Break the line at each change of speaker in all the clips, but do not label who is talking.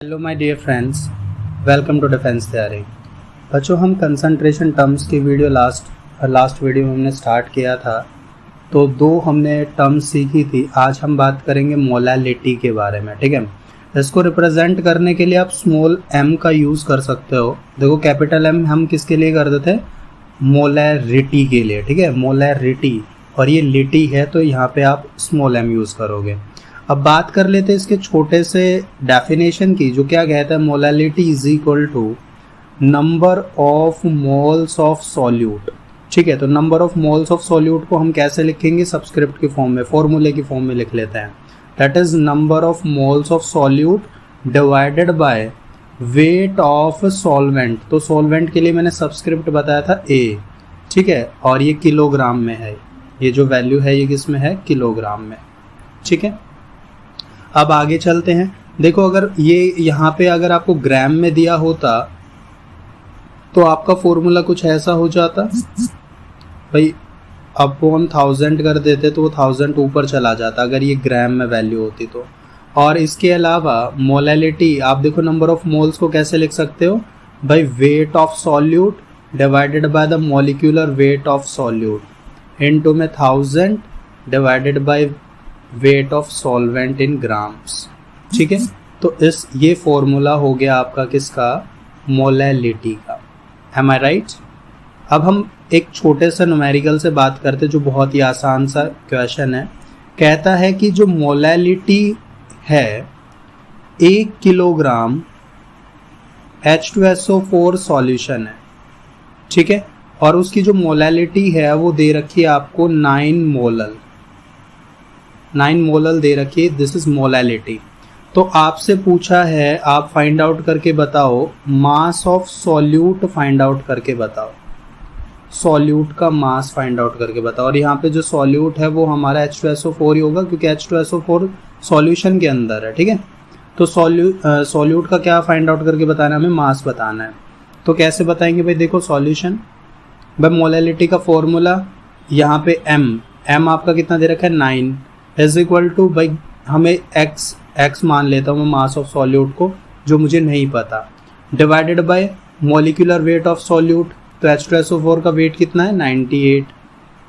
Hello my dear friends, welcome to defence Tayari. बच्चों, हम concentration terms की वीडियो लास्ट वीडियो में हमने स्टार्ट किया था, तो दो हमने टर्म्स सीखी थी। आज हम बात करेंगे मोलैलिटी के बारे में। ठीक है, इसको रिप्रेजेंट करने के लिए आप स्मॉल m का यूज़ कर सकते हो। देखो, कैपिटल M हम किसके लिए करते थे? मोलैरिटी के लिए। ठीक है, मोलैरिटी, और ये लिटी है तो यहाँ पे आप स्मॉल m यूज़ करोगे। अब बात कर लेते हैं इसके छोटे से डेफिनेशन की, जो क्या कहता है, molality is equal to number of moles of solute. ठीक है, तो number of moles of solute को हम कैसे लिखेंगे? सबस्क्रिप्ट की फॉर्म में, फॉर्मूले की फॉर्म में लिख लेते हैं। That is number of moles of solute divided by weight of solvent. तो सॉल्वेंट के लिए मैंने सबस्क्रिप्ट बताया था A। ठीक है, और ये किलोग्राम में है। ये जो वैल्यू है ये किस में है? किलोग्राम में। ठीक है, अब आगे चलते हैं। देखो, अगर ये यहाँ पे अगर आपको ग्राम में दिया होता तो आपका फॉर्मूला कुछ ऐसा हो जाता भाई, अपॉन 1000 कर देते तो वो 1000 ऊपर चला जाता अगर ये ग्राम में वैल्यू होती तो। और इसके अलावा मोलैलिटी, आप देखो नंबर ऑफ मोल्स को कैसे लिख सकते हो भाई? Wait of solute divided by the molecular weight of solute into में 1000 divided by weight of solvent in grams. ठीक है, तो ये फॉर्मूला हो गया आपका किसका? मोलैलिटी का। एम आई राइट? अब हम एक छोटे से न्यूमेरिकल से बात करते जो बहुत ही आसान सा क्वेश्चन है। कहता है कि जो मोलैलिटी है 1 किलोग्राम H2SO4 सॉल्यूशन है। ठीक है, और उसकी जो मोलैलिटी है वो दे रखी है आपको 9 मोलल दे रखी है। This is molality. तो आपसे पूछा है, आप फाइंड आउट करके बताओ mass of solute, find out करके बताओ सॉल्यूट का मास फाइंड आउट करके बताओ। और यहाँ पे जो सॉल्यूट है वो हमारा H2SO4 ही होगा, क्योंकि H2SO4 सॉल्यूशन के अंदर है। ठीक है, तो सॉल्यूट का क्या फाइंड आउट करके बताना है? हमें मास बताना है। तो कैसे बताएंगे भाई? देखो, सॉल्यूशन भाई, मोलैलिटी का फॉर्मूला यहाँ पे m आपका कितना दे रखा है? 9 इज इक्वल टू, भाई हमें x मान लेता हूँ मैं मास ऑफ सॉल्यूट को, जो मुझे नहीं पता, divided by molecular weight of solute. तो H2SO4 का वेट कितना है? 98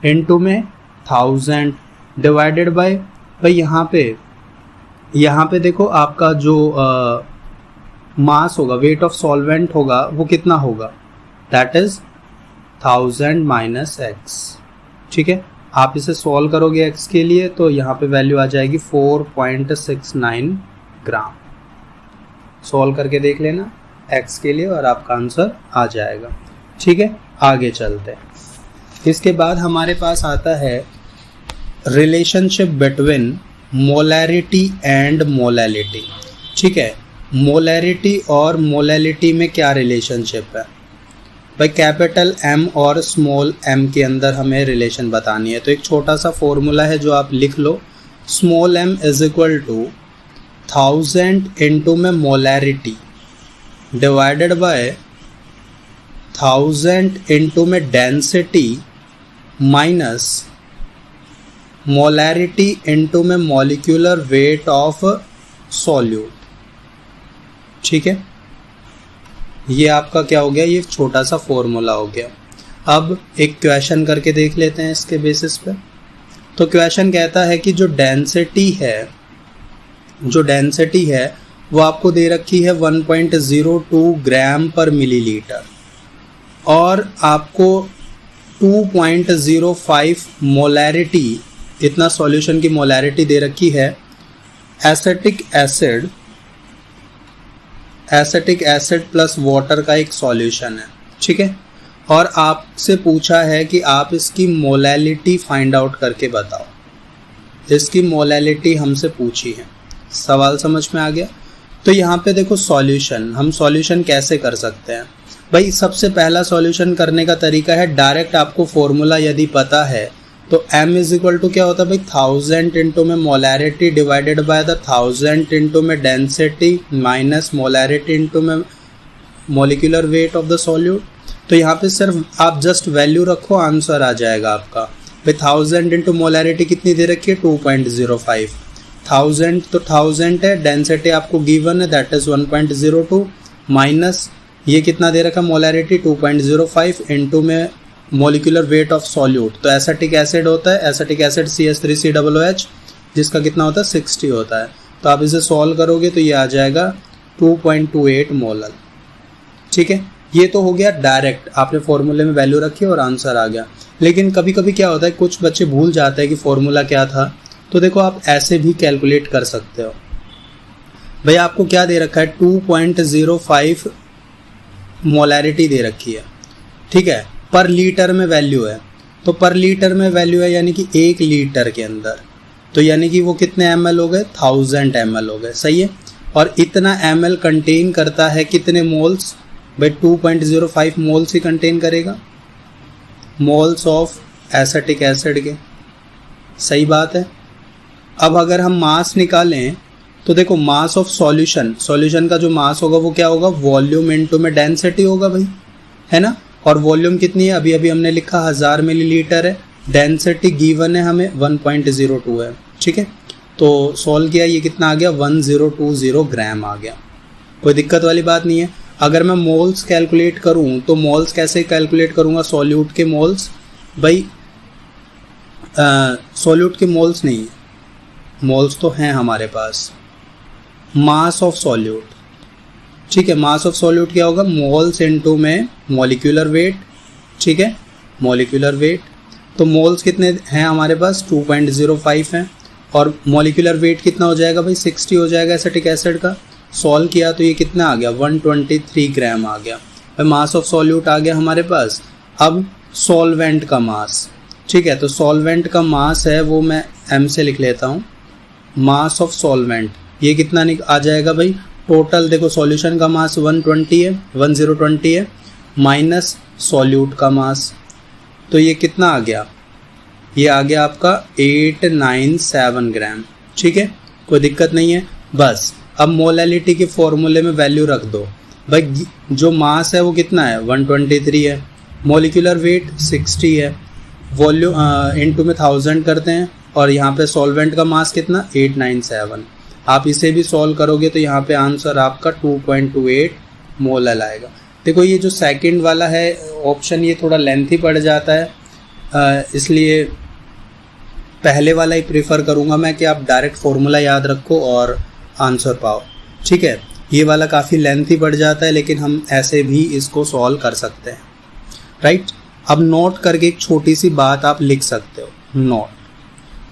इनटू में 1000 डिवाइडेड बाय, भाई यहाँ पे देखो आपका जो मास होगा, वेट ऑफ सॉल्वेंट होगा, वो कितना होगा? That is 1000 minus x। ठीक है, आप इसे सॉल्व करोगे x के लिए तो यहाँ पे वैल्यू आ जाएगी 4.69 ग्राम। सॉल्व करके देख लेना x के लिए और आपका आंसर आ जाएगा। ठीक है, आगे चलते हैं। इसके बाद हमारे पास आता है relationship between molarity and molality. ठीक है, मोलैरिटी और मोलैलिटी में क्या रिलेशनशिप है भाई? कैपिटल M और स्मॉल m के अंदर हमें रिलेशन बतानी है। तो एक छोटा सा फॉर्मूला है जो आप लिख लो। Small m is equal to 1000 into में मोलैरिटी डिवाइडेड बाय 1000 इंटू में डेंसिटी माइनस मोलैरिटी इंटू में मॉलिक्यूलर वेट ऑफ सॉल्यूट। ठीक है, ये आपका क्या हो गया? ये छोटा सा फॉर्मूला हो गया। अब एक क्वेश्चन करके देख लेते हैं इसके बेसिस पे। तो क्वेश्चन कहता है कि जो डेंसिटी है वो आपको दे रखी है 1.02 ग्राम पर मिलीलीटर, और आपको 2.05 मोलैरिटी, इतना सॉल्यूशन की मोलैरिटी दे रखी है। एसिटिक एसिड प्लस वाटर का एक सॉल्यूशन है। ठीक है, और आपसे पूछा है कि आप इसकी मोलैलिटी फाइंड आउट करके बताओ। इसकी मोलैलिटी हमसे पूछी है। सवाल समझ में आ गया? तो यहाँ पे देखो सॉल्यूशन, हम सॉल्यूशन कैसे कर सकते हैं भाई? सबसे पहला सॉल्यूशन करने का तरीका है डायरेक्ट, आपको फॉर्मूला यदि पता है तो m इज इक्वल टू क्या होता है भाई? 1000 इंटू में molarity divided by the 1000 into में डेंसिटी माइनस मोलैरिटी इंटू में molecular weight of the solute. तो यहाँ पे सिर्फ आप जस्ट वैल्यू रखो, आंसर आ जाएगा आपका। भाई 1000 इंटू मोलैरिटी कितनी दे रखी है? 2.05, 1000 तो 1000 है, डेंसिटी आपको गिवन है दैट इज 1.02 माइनस ये कितना दे रखा मोलैरिटी 2.05 इनटू में मॉलिक्यूलर वेट ऑफ सॉल्यूट। तो एसिटिक एसिड होता है, एसिटिक एसिड CH3COOH जिसका कितना होता है 60 होता है। तो आप इसे सॉल्व करोगे तो ये आ जाएगा 2.28 मोलर। ठीक है, ये तो हो गया डायरेक्ट, आपने फॉर्मूले में वैल्यू रखी और आंसर आ गया। लेकिन कभी कभी क्या होता है कुछ बच्चे भूल जाते हैं कि फॉर्मूला क्या था। तो देखो आप ऐसे भी कैलकुलेट कर सकते हो। भाई आपको क्या दे रखा है 2.05 मोलैरिटी दे रखी है, ठीक है, पर लीटर में वैल्यू है। तो पर लीटर में वैल्यू है यानी कि 1 लीटर के अंदर, तो यानी कि वो कितने ml हो गए 1000 ml हो गए, सही है। और इतना ml कंटेन करता है कितने मोल्स, भाई 2.05 मोल्स ही कंटेन करेगा, मोल्स ऑफ एसिटिक एसिड के, सही बात है। अब अगर हम मास निकालें तो देखो मास ऑफ सॉल्यूशन का जो मास होगा वो क्या होगा, वॉल्यूम इनटू में डेंसिटी होगा भाई, है ना। और वॉल्यूम कितनी है, अभी हमने लिखा 1000 मिलीलीटर है, डेंसिटी गिवन है हमें 1.02 है, ठीक है। तो सॉल्व किया, ये कितना आ गया 1020 ग्राम आ गया, कोई दिक्कत वाली बात नहीं है। अगर मैं मोल्स कैलकुलेट करूं तो मोल्स कैसे कैलकुलेट करूंगा, सॉल्यूट के मोल्स, भाई सॉल्यूट के मोल्स नहीं, मोल्स तो हैं हमारे पास, मास ऑफ सॉल्यूट, ठीक है। मास ऑफ सॉल्यूट क्या होगा, मोल्स इनटू में मॉलिक्यूलर वेट, ठीक है, मॉलिक्यूलर वेट। तो मोल्स कितने हैं हमारे पास 2.05 हैं, और मॉलिक्यूलर वेट कितना हो जाएगा भाई 60 हो जाएगा एसिटिक एसिड का। सॉल्व किया तो ये कितना आ गया 123 ग्राम आ गया भाई, मास ऑफ सॉल्यूट आ गया हमारे पास। अब सॉल्वेंट का मास, ठीक है, तो सॉल्वेंट का मास है वो मैं m से लिख लेता हूँ, मास ऑफ सॉल्वेंट ये कितना आ जाएगा भाई, टोटल देखो सॉल्यूशन का मास 1020 है माइनस सॉल्यूट का मास, तो ये कितना आ गया, ये आ गया आपका 897 ग्राम, ठीक है, कोई दिक्कत नहीं है। बस अब मोलैलिटी के फॉर्मूले में वैल्यू रख दो भाई, जो मास है वो कितना है 123 है, मॉलिक्यूलर वेट 60 है, वॉल्यूम इनटू में 1000 करते हैं, और यहाँ पे सॉल्वेंट का मास कितना 897। आप इसे भी सॉल्व करोगे तो यहाँ पे आंसर आपका 2.28 मोलर आएगा। देखो ये जो सेकंड वाला है ऑप्शन ये थोड़ा लेंथी पड़ जाता है, इसलिए पहले वाला ही प्रेफर करूँगा मैं कि आप डायरेक्ट फॉर्मूला याद रखो और आंसर पाओ, ठीक है। ये वाला काफ़ी लेंथी पड़ जाता है लेकिन हम ऐसे भी इसको सॉल्व कर सकते हैं, राइट। अब नोट करके एक छोटी सी बात आप लिख सकते हो, नोट,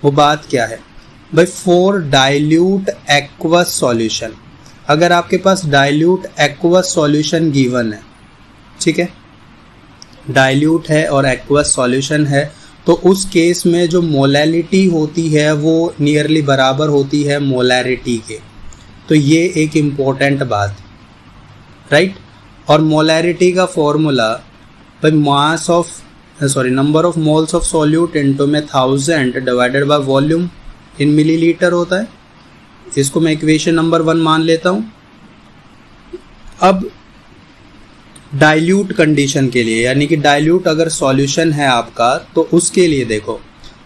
वो बात क्या है भाई, फॉर डाइल्यूट एक्वस सॉल्यूशन, अगर आपके पास डाइल्यूट एक्वस सॉल्यूशन गिवन है, ठीक है, डाइल्यूट है और एक्वस सॉल्यूशन है, तो उस केस में जो मोलैलिटी होती है वो नियरली बराबर होती है मोलैरिटी के। तो ये एक इम्पोर्टेंट बात, राइट। और मोलैरिटी का फॉर्मूला भाई mass of number of moles of solute into में 1000 divided by volume in millilitre होता है। इसको मैं इक्वेशन नंबर 1 मान लेता हूँ। अब डाइल्यूट कंडीशन के लिए, यानी कि डाइल्यूट अगर सॉल्यूशन है आपका, तो उसके लिए देखो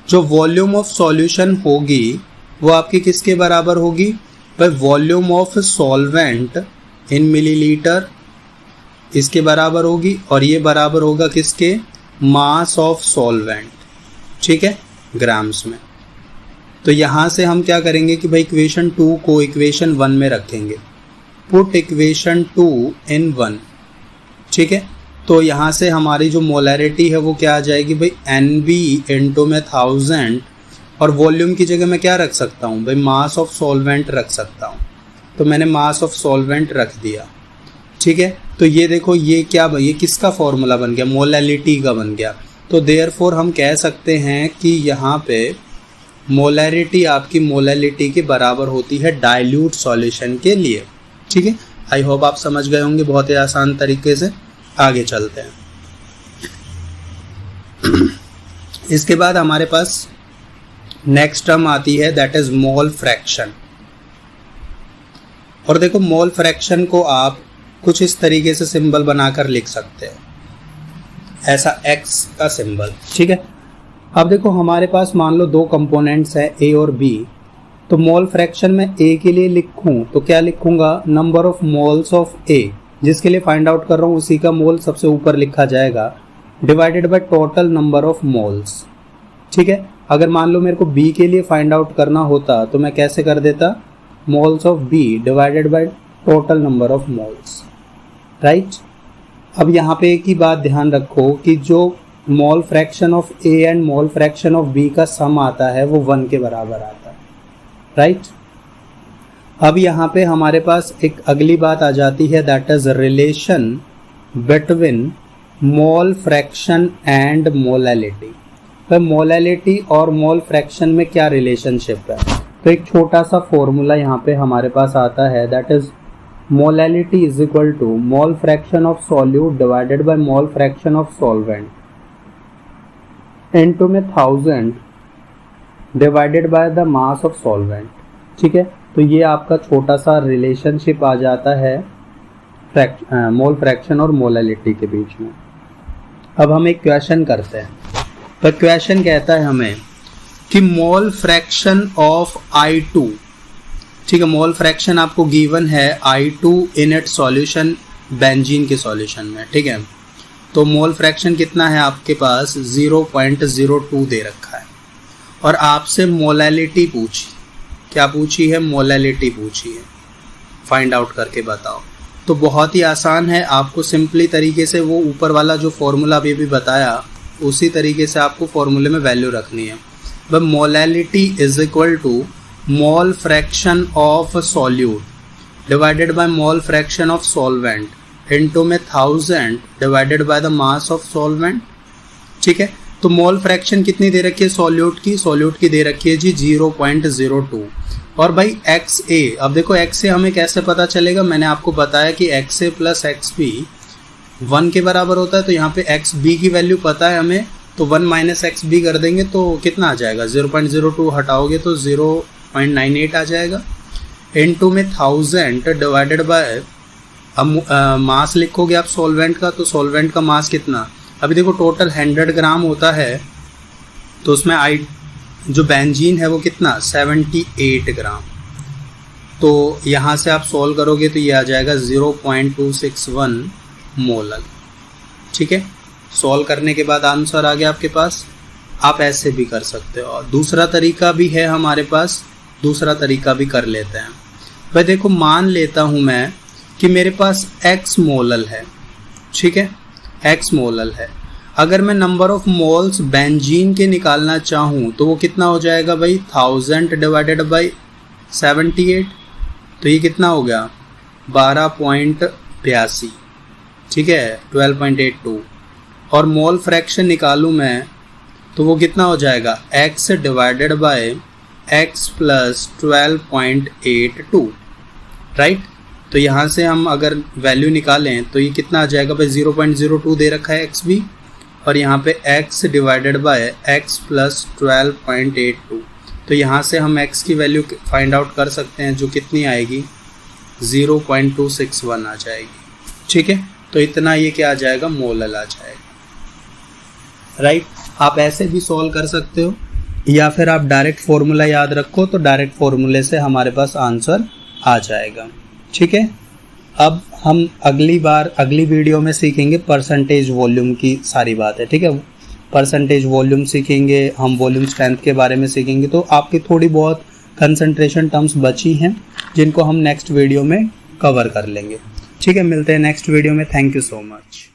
जो वॉल्यूम ऑफ सॉल्यूशन होगी वो आपकी किसके बराबर होगी भाई, volume of solvent in millilitre इसके बराबर होगी, और ये बराबर होगा किसके, मास ऑफ सॉल्वेंट, ठीक है, ग्राम्स में। तो यहाँ से हम क्या करेंगे कि भाई इक्वेशन 2 को इक्वेशन 1 में रखेंगे, पुट इक्वेशन 2 इन 1, ठीक है। तो यहाँ से हमारी जो मोलैरिटी है वो क्या आ जाएगी भाई, NB इनटू में 1000, और वॉल्यूम की जगह मैं क्या रख सकता हूँ भाई, मास ऑफ सॉल्वेंट रख सकता हूँ। तो मैंने मास ऑफ सॉल्वेंट रख दिया, ठीक है। तो ये देखो ये क्या, ये किसका फॉर्मूला बन गया, मोलैलिटी का बन गया। तो देयरफॉर हम कह सकते हैं कि यहाँ पे मोलैरिटी आपकी मोलैलिटी के बराबर होती है डाइल्यूट सॉल्यूशन के लिए, ठीक है। आई होप आप समझ गए होंगे बहुत ही आसान तरीके से। आगे चलते हैं। इसके बाद हमारे पास नेक्स्ट टर्म आती है दैट इज मोल फ्रैक्शन। और देखो मोल फ्रैक्शन को आप कुछ इस तरीके से सिंबल बनाकर लिख सकते हो, ऐसा X का सिंबल, ठीक है। अब देखो हमारे पास मान लो 2 कंपोनेंट्स है A और B, तो मोल फ्रैक्शन में ए के लिए लिखूं तो क्या लिखूंगा, नंबर ऑफ मोल्स ऑफ ए, जिसके लिए फाइंड आउट कर रहा हूं उसी का मोल सबसे ऊपर लिखा जाएगा, divided by total number of moles. ठीक है, अगर मान लो मेरे को बी के लिए फाइंड आउट करना होता तो मैं कैसे कर देता, moles of B divided by total number of moles, right. अब यहाँ पे एक ही बात ध्यान रखो कि जो mole fraction of A and mole fraction of B का सम आता है वो 1 के बराबर आता है, राइट। अब यहाँ पे हमारे पास एक अगली बात आ जाती है, that is relation between mole fraction and molality. तो मोलैलिटी और मोल फ्रैक्शन में क्या रिलेशनशिप है, तो एक छोटा सा फॉर्मूला यहाँ पे हमारे पास आता है, that is molality is equal to mole fraction of solute divided by mole fraction of solvent into में 1000 divided by the mass of solvent. ठीक है, तो ये आपका छोटा सा रिलेशनशिप आ जाता है मोल फ्रैक्शन और मोलैलिटी के बीच में। अब हम एक क्वेश्चन करते हैं, तो क्वेश्चन कहता है हमें कि मोल फ्रैक्शन ऑफ I2, ठीक है, मोल फ्रैक्शन आपको गिवन है I2 in it solution benzene के सॉल्यूशन में। ठीक है, तो मोल फ्रैक्शन कितना है आपके पास, 0.02 दे रखा है और आपसे मोलैलिटी पूछी, क्या पूछी है, मोलैलिटी पूछी है, फाइंड आउट करके बताओ। तो बहुत ही आसान है, आपको सिंपली तरीके से वो ऊपर वाला जो फॉर्मूला अभी भी बताया उसी तरीके से आपको फॉर्मूले में वैल्यू रखनी है। But molality is equal to mole fraction of solute divided by mole fraction of solvent into में 1000 divided by the mass of solvent. ठीक है, तो मोल फ्रैक्शन कितनी दे रखी है सॉल्यूट की दे रखी है जी 0.02 और भाई XA। अब देखो XA हमें कैसे पता चलेगा, मैंने आपको बताया कि XA प्लस XB 1 के बराबर होता है, तो यहाँ पे XB की वैल्यू पता है हमें, तो 1 माइनस XB कर देंगे तो कितना आ जाएगा, 0.02 हटाओगे तो 0.98 आ जाएगा, इनटू में 1000 डिवाइडेड बाय, अब मास लिखोगे आप सॉल्वेंट का, तो सॉल्वेंट का मास कितना, अभी देखो टोटल 100 ग्राम होता है, तो उसमें जो बेंजीन है वो कितना 78 ग्राम। तो यहाँ से आप सॉल्व करोगे तो ये आ जाएगा 0.261 मोलल। ठीक है, सॉल्व करने के बाद आंसर आ गया आपके पास। आप ऐसे भी कर सकते हो और दूसरा तरीका भी है हमारे पास, दूसरा तरीका भी कर लेते हैं। भाई देखो मान लेता हूँ मैं कि मेरे पास X मोलल है, ठीक है, X मोलल है। अगर मैं नंबर ऑफ मोल्स बेंजीन के निकालना चाहूँ तो वो कितना हो जाएगा भाई, 1000 डिवाइडेड बाई 78, तो ये कितना हो गया 12.82, ठीक है, 12.82। और मोल फ्रैक्शन निकालूँ मैं तो वो कितना हो जाएगा X divided by X plus 12.82, right. तो यहाँ से हम अगर वैल्यू निकालें तो ये कितना आ जाएगा भाई, 0.02 दे रखा है XB और यहाँ पे X divided by X plus 12.82। तो यहाँ से हम X की वैल्यू फाइंड आउट कर सकते हैं, जो कितनी आएगी 0.261 आ जाएगी। ठीक है, तो इतना ये क्या आ जाएगा, मोलल आ जाएगा, राइट। आप ऐसे भी सॉल्व कर सकते हो या फिर आप डायरेक्ट फॉर्मूला याद रखो, तो डायरेक्ट फॉर्मूले से हमारे पास आंसर आ जाएगा। ठीक है, अब हम अगली वीडियो में सीखेंगे परसेंटेज वॉल्यूम की सारी बातें। ठीक है, परसेंटेज वॉल्यूम सीखेंगे हम, वॉल्यूम स्ट्रेंथ के बारे में सीखेंगे। तो आपकी थोड़ी बहुत कंसंट्रेशन टर्म्स बची हैं जिनको हम नेक्स्ट वीडियो में कवर कर लेंगे। ठीक है, मिलते हैं नेक्स्ट वीडियो में। Thank you so much.